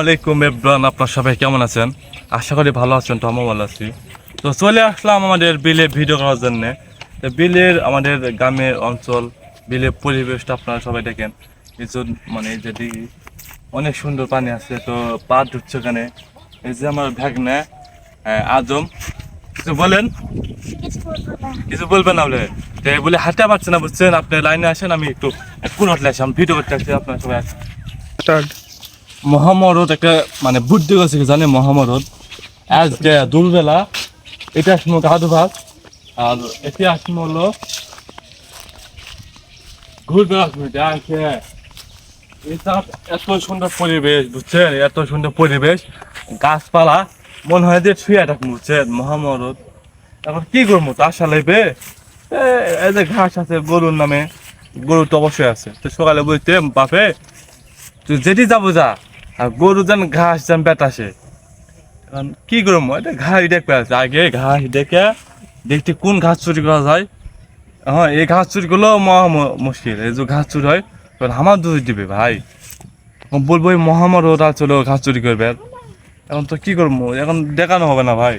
আলাইকুম এভরিওয়ান, আপনারা সবাই কেমন আছেন? আশা করি ভালো আছেন। তো আমিও ভালো আছি। তো চলে আসলাম আমাদের বিলে ভিডিও করার জন্য। তো বিলের আমাদের গ্রামের অঞ্চল, বিলের পরিবেশটা আপনারা সবাই দেখেন। এই যে মানে এই যে দিকে অনেক সুন্দর পানি আছে। তো পা ঢুকছে ওখানে। এই যে আমার ভাগ্নে আজম, কিছু বলেন? কিছু বলবেন না বলে তো বলে হাঁটতে পারছে না, বুঝছেন? আপনি লাইনে আসেন, আমি একটু কোন হোটেলে আসি, আমি ভিডিও করতে আসছি। আপনারা সবাই আসেন। মহামরদ একটা মানে বুদ্ধি গেছে কি জানে? মহামরদ আজকে দুলবেলা এটা আসলো দাদু ভাত, আর এটি আসলো হলো ঘুরবে আসবে দেখে। এটা এত সুন্দর পরিবেশ, বুঝছেন? এত সুন্দর পরিবেশ, গাছপালা, মনে হয় যে শুয়ে থাকবো, বুঝছেন? মহামরদ এখন কি করবো, তো আশা লাগবে। এই যে ঘাস আছে গরুর নামে, গরু তো অবশ্যই আছে। তো সকালে বলতে বাপে তুই যেটি যাবো যা, আর গরু যেন ঘাস যেন বেতাসে। এখন কি করবো, এটা ঘাস দেখবে আছে আগে, ঘাস দেখে দেখতে কোন ঘাস চুরি করা যায়। হ্যাঁ, এই ঘাস চুরি করলেও মহা মুশকিল। এই যে ঘাস চুরি হয় তখন আমার দোষ দিবে ভাই। বলবো এই মহামারী ওরা চলো ঘাস চুরি করবে। এখন তো কি করবো, এখন দেখানো হবে না ভাই।